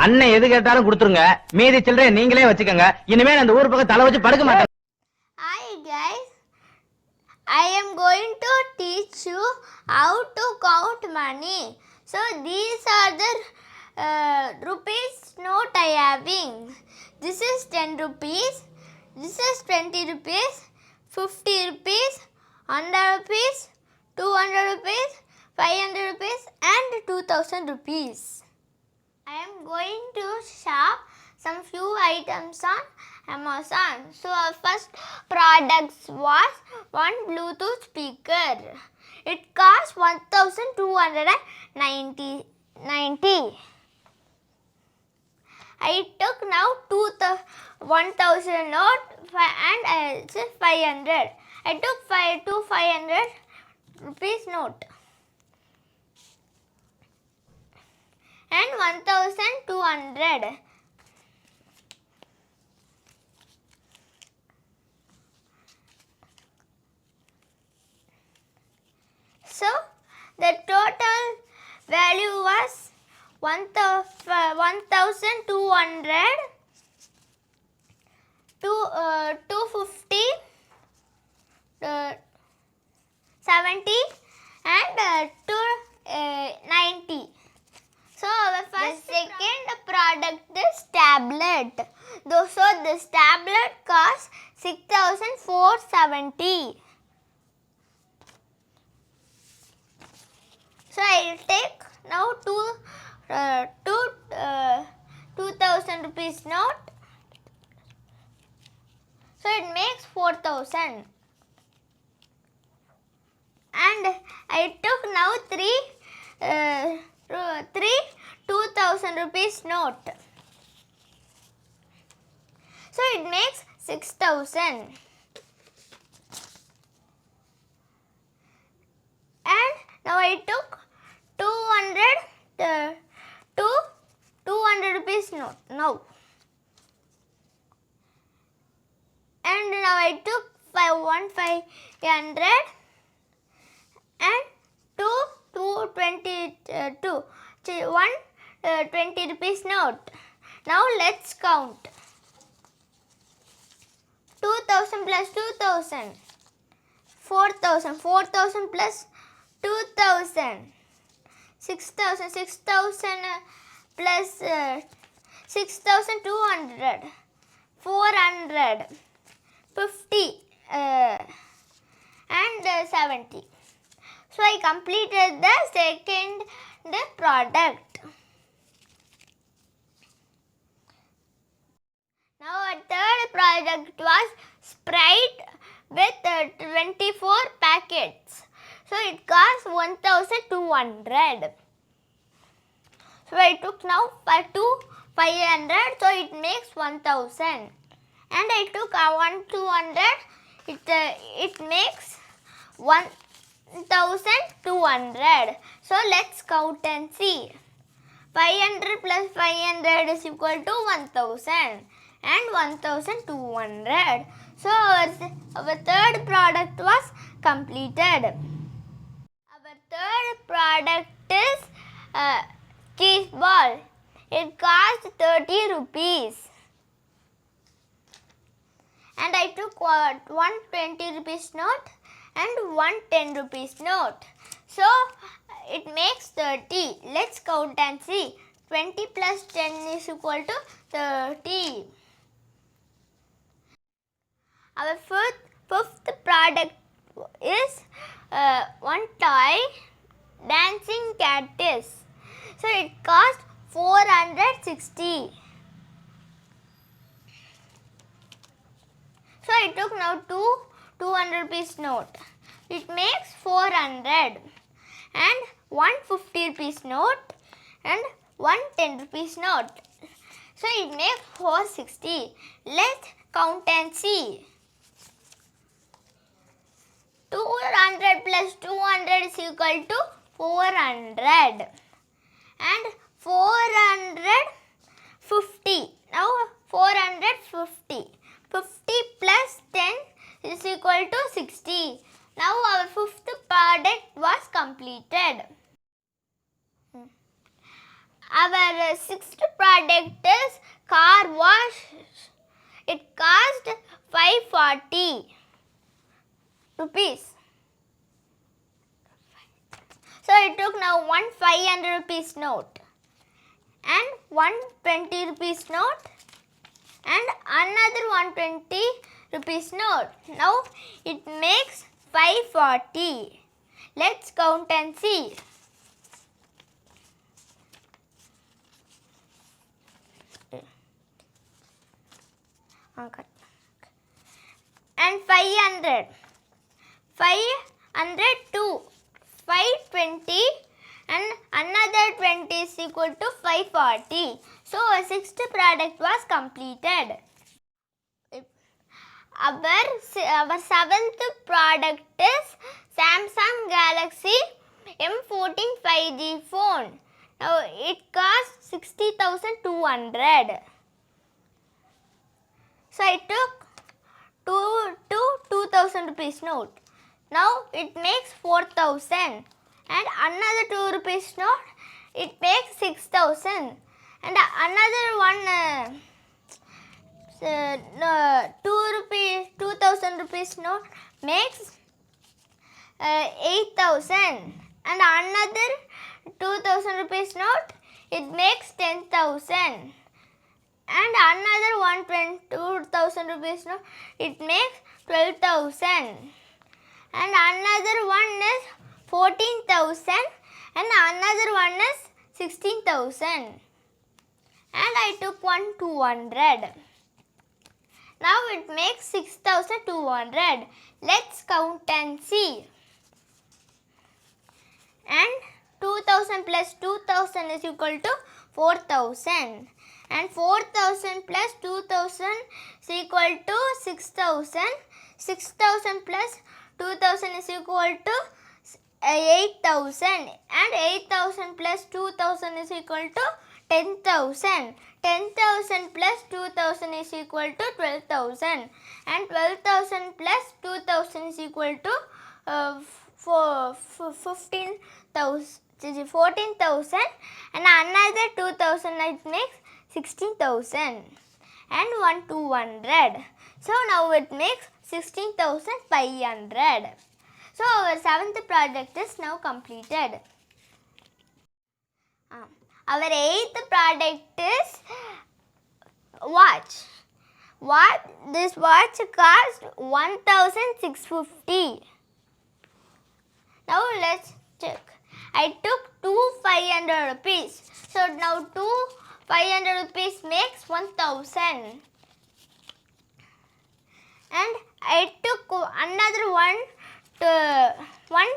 அண்ணன் எது கேட்டாலும் கொடுத்துருங்க, மீதி சில்லறைய நீங்களே வச்சுக்கோங்க. இனிமே அந்த ஊர் பக்கம் தலை வச்சு படுக்க மாட்டேன். Hi guys, I am going to teach you how to count money. So these are the rupees note I having. This is 10 rupees, this is 20 rupees, 50 rupees, 100 rupees, 200 rupees, 500 rupees and 2000 rupees. I am going to shop some few items on Amazon. So our first product was one Bluetooth speaker. It cost 1290. I took now 1000 note and 500. I took 500 rupees note and 1200. So the total value was 1200, 250, 70 and 290. So our first second product is tablet. So this tablet cost 6470. So I will take now 2000 rupees note. So it makes 4000. And I took now three 2000 rupees note. So it makes 6000. And now I took 200 rupees note now. And now I took 500 and 20 rupees note. Now let's count. 2000 plus 2000, 4000, 4000 plus 2000, 6000, 6000 plus 6200, 400, 50 and 70. So I completed the second product. Now our third product was Sprite with 24 packets. So it cost 1200. So I took now 500, so it makes 1000. And I took 200, it makes 1200. So let's count and see. 500 plus 500 is equal to 1000 and 1200. So our third product was completed. Our third product is cheese ball. It cost 30 rupees. And I took 120 rupees note and 110 rupees note. So it makes 30. Let's count and see. 20 plus 10 is equal to 30. Our fifth product is one toy, dancing Cactus. So it cost 460. So I took now 200 rupees note. It makes 400 and 150 rupees note and 110 rupees note. So it makes 460. Let's count and see. 200 plus 200 is equal to 400 and 450. Now 450. 50 plus 10 is equal to 60. Now our fifth product was completed. Our sixth product is car wash. It cost 540 rupees. So I took now one 500 rupees note and one 20 rupees note and another 120 rupees note. Now it makes 540. Let's count and see. And 500. 500 2. 520 and another 20 is equal to 540. So our sixth product was completed. Our seventh product is Samsung Galaxy M14 5G phone. Now it costs 60,200. So I took 2,000 rupees note. Now it makes 4,000 and another 2 rupees note, it makes 6,000 and another one 2,000 rupees note makes 8,000 and another 2,000 rupees note, it makes 10,000 and another 2,000 rupees note, it makes 12,000 and another one is 14,000 and another one is 16,000 and I took one 200. Now it makes 6,200. Let's count and see. And 2,000 plus 2,000 is equal to 4,000 and 4,000 plus 2,000 is equal to 6,000. 6,000 plus 2,000 is equal to 8,000 and 8,000 plus 2,000 is equal to 10,000. 10,000 plus 2,000 is equal to 12,000 and 12,000 plus 2,000 is equal to 14,000 and another 2,000, it makes 16,000 and 200. So now it makes 16,500. So our seventh project is now completed. Our eighth product is watch. This watch cost 1,650. Now let's check. I took 500 rupees. So now 500 rupees makes 1,000. And I took another one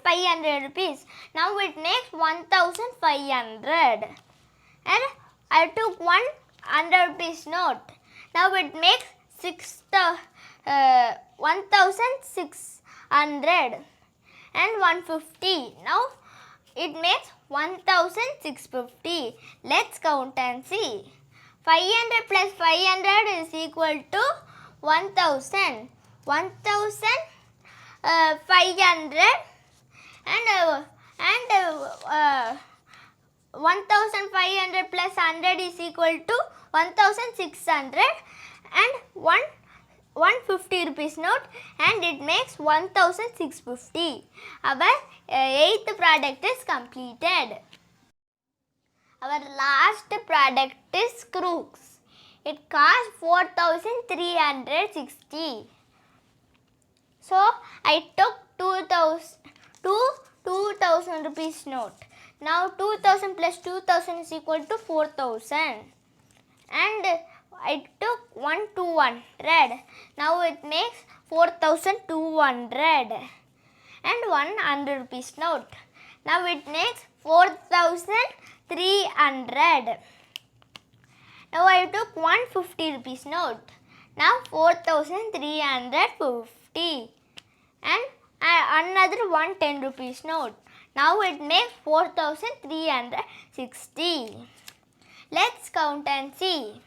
500 rupees. Now it makes 1,500. And I took 100 rupees note. Now it makes 1,600 and 150. Now it makes 1,650. Let's count and see. 500 plus 500 is equal to 1,000. 1,500 and 1,500 plus 100 is equal to 1,600 and 150 rupees note and it makes 1,650. Our eighth product is completed. Our last product is Crooks. It costs 4,360. So I took 2,000 rupees note. Now 2,000 plus 2,000 is equal to 4,000 and I took 200. Now it makes 4,200 and 100 rupees note. Now it makes 4,300. Now I took 150 rupees note. Now 4,350 and another 110 rupees note. Now it makes 4,360. Let's count and see.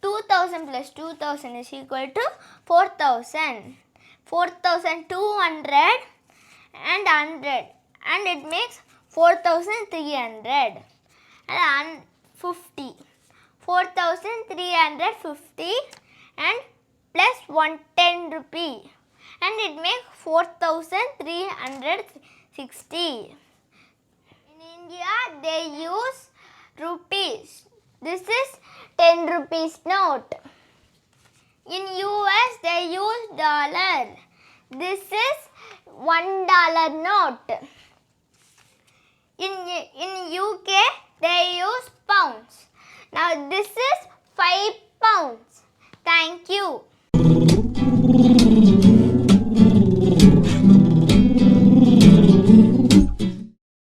2,000 plus 2,000 is equal to 4,000. 4,200 and 100 and it makes 4,300 and 50. 4,350 and plus 110 rupee. And it makes 4,360. In India, they use rupees. This is 10 rupees note. In US, they use dollar. This is $1 note. In UK, they use pounds. Now this is 5 pounds. Thank you.